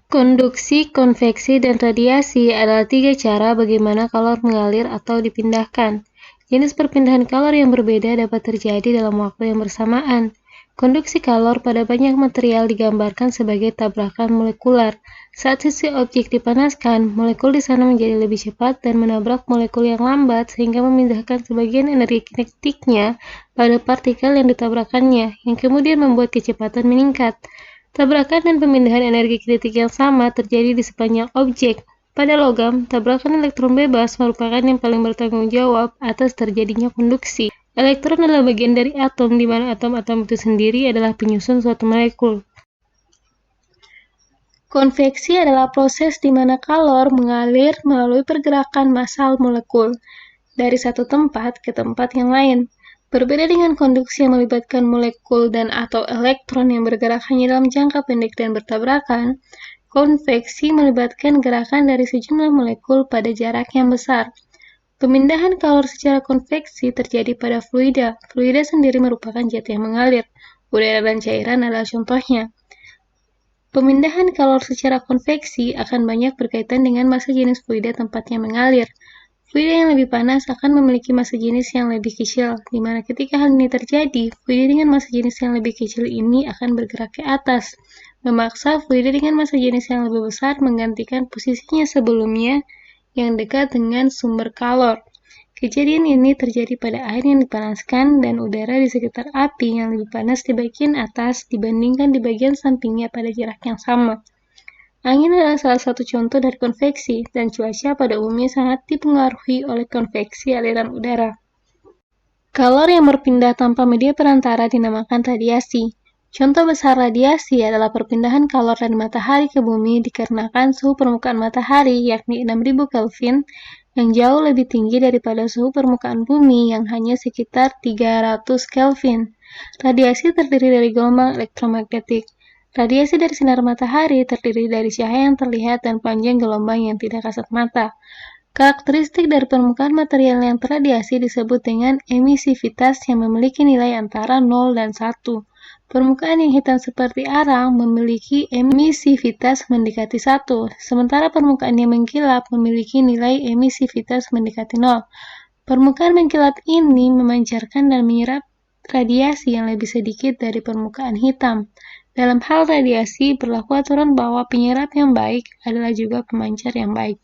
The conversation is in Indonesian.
Konduksi, konveksi, dan radiasi adalah tiga cara bagaimana kalor mengalir atau dipindahkan. Jenis perpindahan kalor yang berbeda dapat terjadi dalam waktu yang bersamaan. Konduksi kalor pada banyak material digambarkan sebagai tabrakan molekular. Saat sisi objek dipanaskan, molekul di sana menjadi lebih cepat dan menabrak molekul yang lambat sehingga memindahkan sebagian energi kinetiknya pada partikel yang ditabrakannya, yang kemudian membuat kecepatan meningkat. Tabrakan dan pemindahan energi kinetik yang sama terjadi di sepanjang objek. Pada logam, tabrakan elektron bebas merupakan yang paling bertanggung jawab atas terjadinya konduksi. Elektron adalah bagian dari atom, di mana atom-atom itu sendiri adalah penyusun suatu molekul. Konveksi adalah proses di mana kalor mengalir melalui pergerakan massal molekul dari satu tempat ke tempat yang lain. Berbeda dengan konduksi yang melibatkan molekul dan atau elektron yang bergerak hanya dalam jangka pendek dan bertabrakan, konveksi melibatkan gerakan dari sejumlah molekul pada jarak yang besar. Pemindahan kalor secara konveksi terjadi pada fluida. Fluida sendiri merupakan zat yang mengalir. Udara dan cairan adalah contohnya. Pemindahan kalor secara konveksi akan banyak berkaitan dengan massa jenis fluida tempatnya mengalir. Fluida yang lebih panas akan memiliki massa jenis yang lebih kecil, di mana ketika hal ini terjadi, fluida dengan massa jenis yang lebih kecil ini akan bergerak ke atas, memaksa fluida dengan massa jenis yang lebih besar menggantikan posisinya sebelumnya yang dekat dengan sumber kalor. Kejadian ini terjadi pada air yang dipanaskan dan udara di sekitar api yang lebih panas di bagian atas dibandingkan di bagian sampingnya pada jarak yang sama. Angin adalah salah satu contoh dari konveksi, dan cuaca pada umumnya sangat dipengaruhi oleh konveksi aliran udara. Kalor yang berpindah tanpa media perantara dinamakan radiasi. Contoh besar radiasi adalah perpindahan kalor dari matahari ke bumi dikarenakan suhu permukaan matahari yakni 6000 Kelvin yang jauh lebih tinggi daripada suhu permukaan bumi yang hanya sekitar 300 Kelvin. Radiasi terdiri dari gelombang elektromagnetik. Radiasi dari sinar matahari terdiri dari cahaya yang terlihat dan panjang gelombang yang tidak kasat mata. Karakteristik dari permukaan material yang terradiasi disebut dengan emisivitas yang memiliki nilai antara 0 dan 1. Permukaan yang hitam seperti arang memiliki emisivitas mendekati 1, sementara permukaan yang mengkilap memiliki nilai emisivitas mendekati 0. Permukaan mengkilap ini memancarkan dan menyerap radiasi yang lebih sedikit dari permukaan hitam. Dalam hal radiasi, berlaku aturan bahwa penyerap yang baik adalah juga pemancar yang baik.